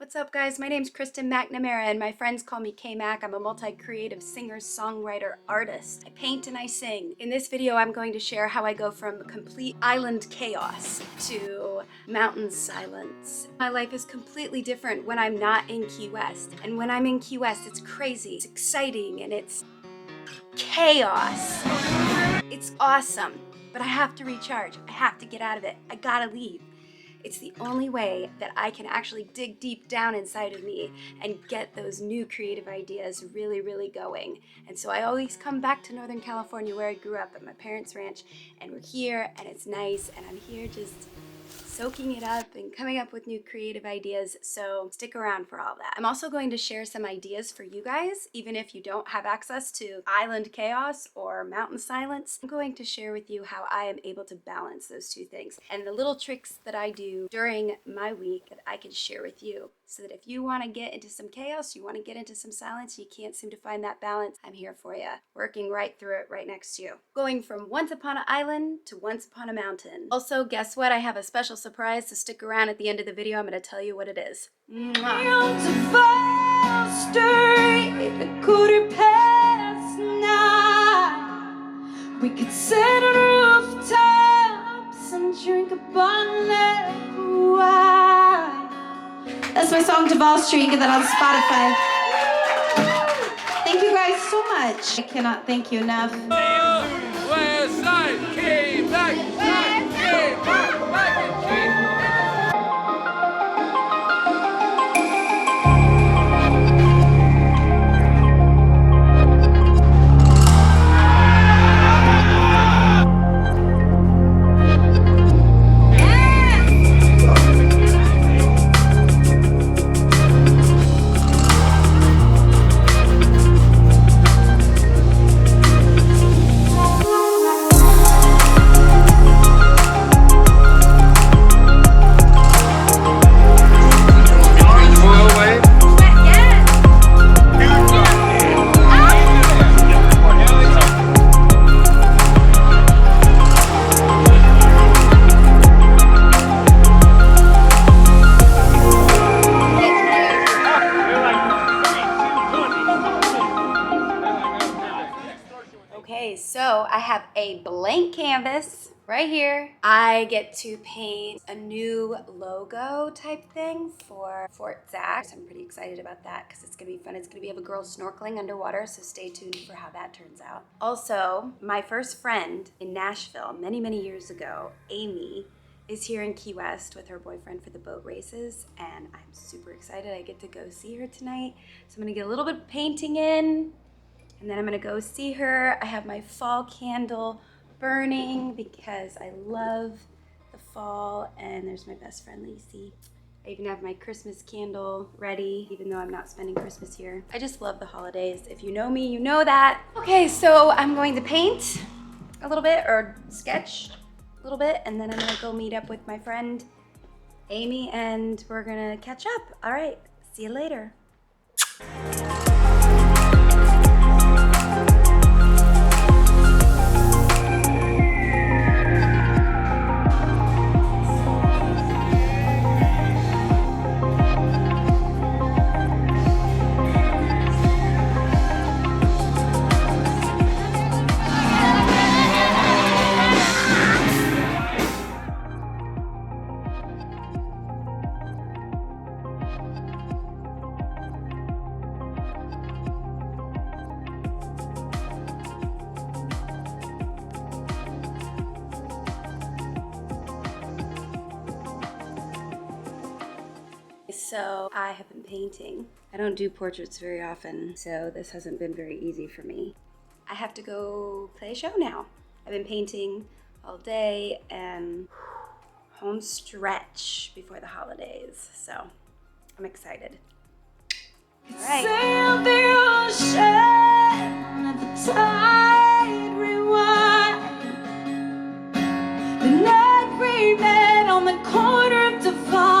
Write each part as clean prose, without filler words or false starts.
What's up, guys? My name's Kristen McNamara, and my friends call me KMAC. I'm a multi-creative singer, songwriter, artist. I paint and I sing. In this video, I'm going to share how I go from complete island chaos to mountain silence. My life is completely different when I'm not in Key West. And when I'm in Key West, it's crazy, it's exciting, and it's chaos. It's awesome, but I have to recharge. I have to get out of it. I gotta leave. It's the only way that I can actually dig deep down inside of me and get those new creative ideas really going. And so I always come back to Northern California, where I grew up at my parents' ranch, and we're here and it's nice, and I'm here just soaking it up and coming up with new creative ideas, so stick around for all that. I'm also going to share some ideas for you guys, even if you don't have access to island chaos or mountain silence. I'm going to share with you how I am able to balance those two things and the little tricks that I do during my week that I can share with you, so that if you want to get into some chaos, you want to get into some silence, you can't seem to find that balance, I'm here for you, working right through it right next to you. Going from once upon an island to once upon a mountain. Also, guess what? I have a special surprise, so stick around at the end of the video. I'm going to tell you what it is. We could sit on rooftops and drink a bottle of wine. That's my song, Duval Street. You can get that on Spotify. Thank you guys so much. I cannot thank you enough. West Side, KMAC, Okay, so I have a blank canvas right here. I get to paint a new logo type thing for Fort Zach. I'm pretty excited about that because it's gonna be fun. It's gonna be of a girl snorkeling underwater, so stay tuned for how that turns out. Also, my first friend in Nashville many years ago, Amy, is here in Key West with her boyfriend for the boat races, and I'm super excited. I get to go see her tonight. So I'm gonna get a little bit of painting in, and then I'm gonna go see her. I have my fall candle burning because I love the fall, and there's my best friend, Lacey. I even have my Christmas candle ready, even though I'm not spending Christmas here. I just love the holidays. If you know me, you know that. Okay, so I'm going to paint a little bit, or sketch a little bit, and then I'm gonna go meet up with my friend, Amy, and we're gonna catch up. All right, see you later. So I have been painting. I don't do portraits very often, so this hasn't been very easy for me. I have to go play a show now. I've been painting all day and home stretch before the holidays, so I'm excited. All right. Sail the ocean, let the tide rewind. The night we met on the corner of Duval.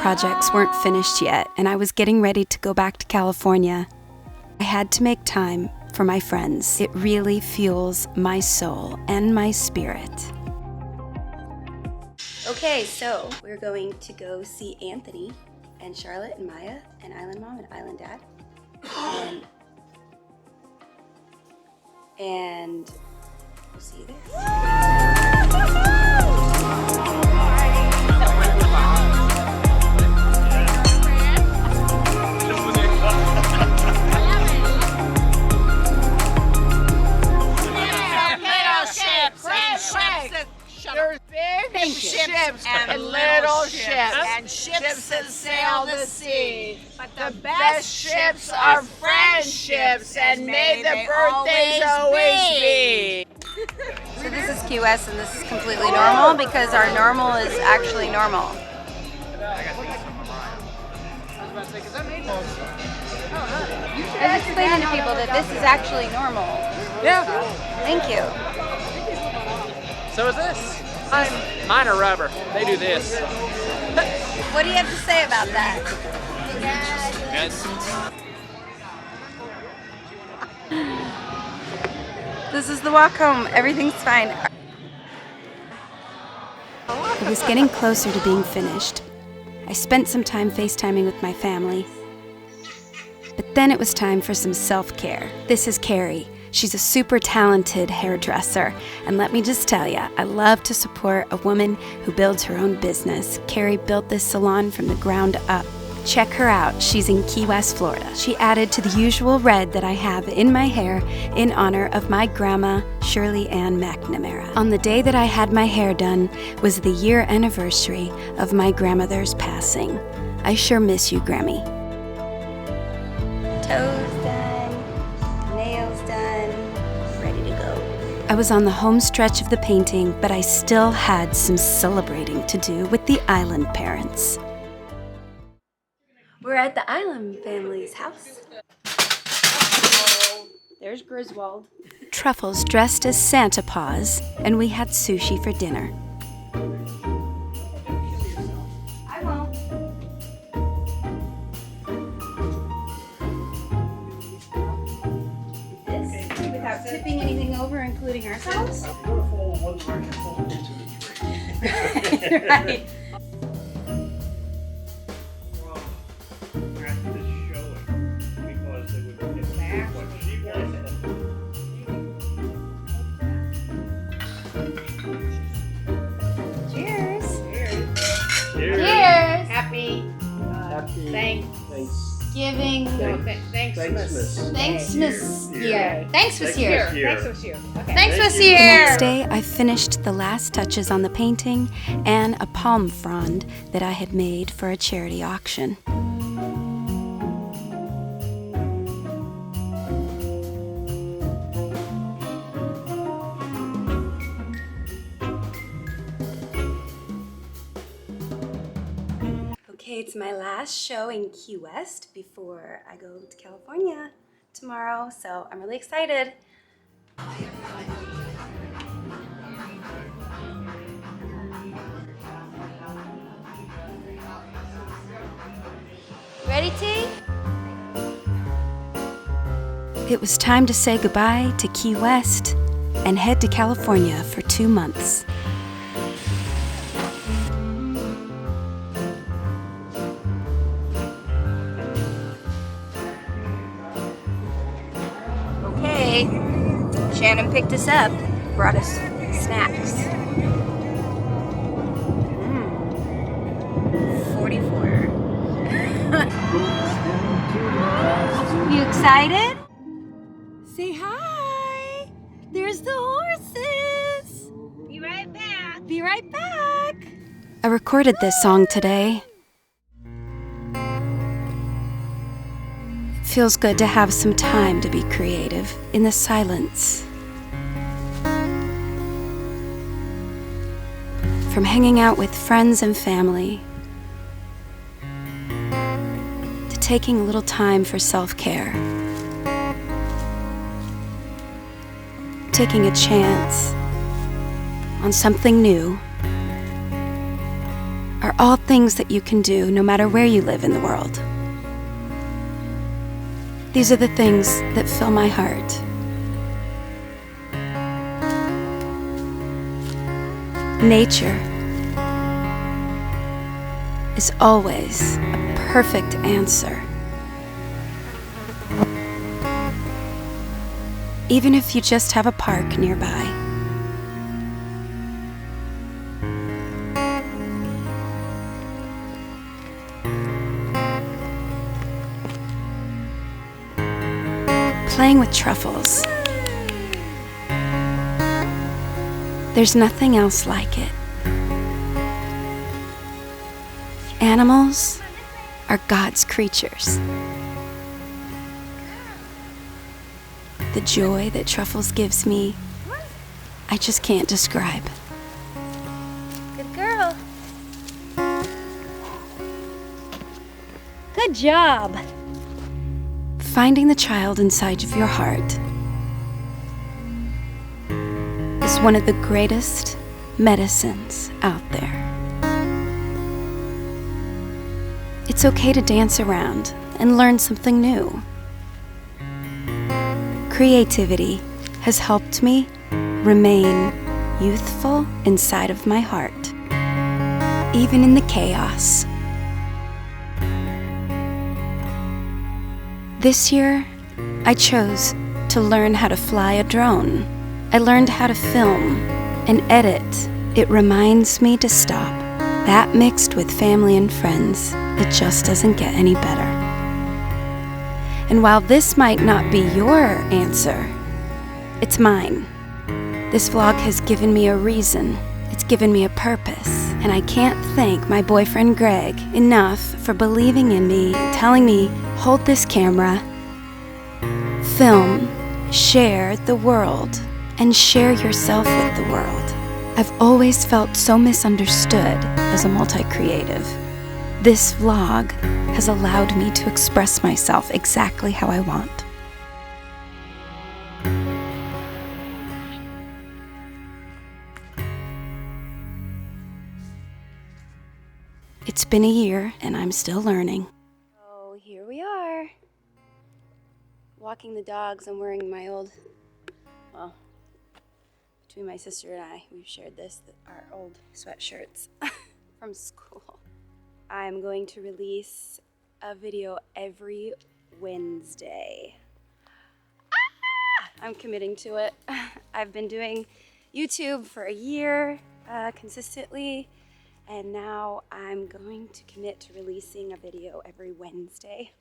Projects weren't finished yet, and I was getting ready to go back to California. I had to make time for my friends. It really fuels my soul and my spirit. Okay, so we're going to go see Anthony and Charlotte and Maya and Island Mom and Island Dad. And we'll see you there. There's big ships and little ships, and ships that sail the sea. But the best ships are friendships, and may the birthdays always be. So this is Key West, and this is completely normal because our normal is actually normal. I was explaining to people that this is actually normal. Yeah. Thank you. So is this. Mine are rubber. They do this. What do you have to say about that? Yes. This is the walk home. Everything's fine. It was getting closer to being finished. I spent some time FaceTiming with my family. But then it was time for some self-care. This is Carrie. She's a super talented hairdresser. And let me just tell you, I love to support a woman who builds her own business. Carrie built this salon from the ground up. Check her out. She's in Key West, Florida. She added to the usual red that I have in my hair in honor of my grandma, Shirley Ann McNamara. On the day that I had my hair done was the year anniversary of my grandmother's passing. I sure miss you, Grammy. Toes done, nails done, ready to go. I was on the home stretch of the painting, but I still had some celebrating to do with the Island parents. We're at the Island family's house. There's Griswold. Truffles dressed as Santa Paws, and we had sushi for dinner. I won't. This, without tipping anything over, including ourselves. Right. Happy Thanksgiving. Thanksmas year. Thanksmas year. Okay. Thanksmas year. The next day, I finished the last touches on the painting and a palm frond that I had made for a charity auction. Okay, it's my last show in Key West before I go to California tomorrow, so I'm really excited. Ready, T? It was time to say goodbye to Key West and head to California for 2 months. Okay, Shannon picked us up, brought us snacks. 44. You excited? Say hi. There's the horses. Be right back. Be right back. I recorded this song today. It feels good to have some time to be creative in the silence. From hanging out with friends and family to taking a little time for self-care. Taking a chance on something new are all things that you can do no matter where you live in the world. These are the things that fill my heart. Nature, is always a perfect answer. Even if you just have a park nearby. Playing with truffles. There's nothing else like it. Animals are God's creatures. The joy that truffles gives me, I just can't describe. Good girl. Good job. Finding the child inside of your heart is one of the greatest medicines out there. It's okay to dance around and learn something new. Creativity has helped me remain youthful inside of my heart, even in the chaos. This year, I chose to learn how to fly a drone. I learned how to film and edit. It reminds me to stop. That mixed with family and friends, it just doesn't get any better. And while this might not be your answer, it's mine. This vlog has given me a reason. It's given me a purpose. And I can't thank my boyfriend Greg enough for believing in me, telling me, hold this camera, film, share the world, and share yourself with the world. I've always felt so misunderstood as a multi-creative. This vlog has allowed me to express myself exactly how I want. It's been a year and I'm still learning. Oh, here we are. Walking the dogs. I'm wearing my old, well, between my sister and I, we've shared this, our old sweatshirts from school. I'm going to release a video every Wednesday. I'm committing to it. I've been doing YouTube for a year consistently, and now I'm going to commit to releasing a video every Wednesday.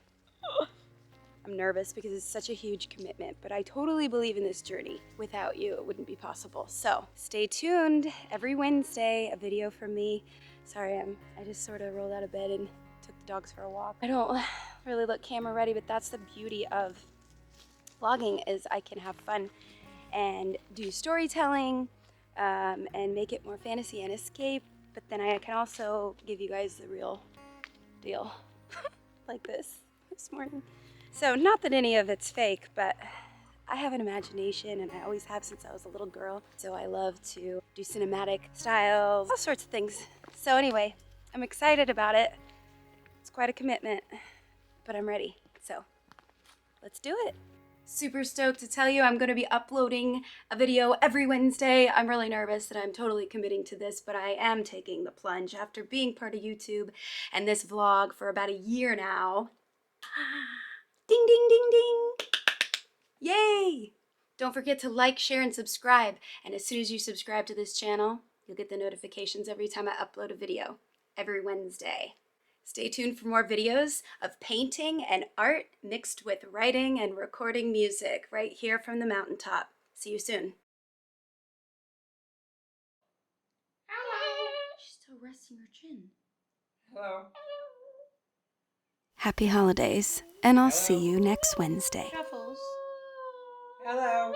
I'm nervous because it's such a huge commitment, but I totally believe in this journey. Without you, it wouldn't be possible. So stay tuned. Every Wednesday, a video from me. Sorry, I just sort of rolled out of bed and took the dogs for a walk. I don't really look camera ready, but that's the beauty of vlogging, is I can have fun and do storytelling and make it more fantasy and escape, but then I can also give you guys the real deal like this morning. So not that any of it's fake, but I have an imagination, and I always have since I was a little girl. So I love to do cinematic styles, all sorts of things. So anyway, I'm excited about it. It's quite a commitment, but I'm ready. So let's do it. Super stoked to tell you I'm going to be uploading a video every Wednesday. I'm really nervous that I'm totally committing to this, but I am taking the plunge after being part of YouTube and this vlog for about a year now. Ding, ding, ding, ding. Yay! Don't forget to like, share, and subscribe. And as soon as you subscribe to this channel, you'll get the notifications every time I upload a video, every Wednesday. Stay tuned for more videos of painting and art mixed with writing and recording music right here from the mountaintop. See you soon. Hello. She's still resting her chin. Hello. Happy holidays, and I'll see you next Wednesday. Truffles. Hello.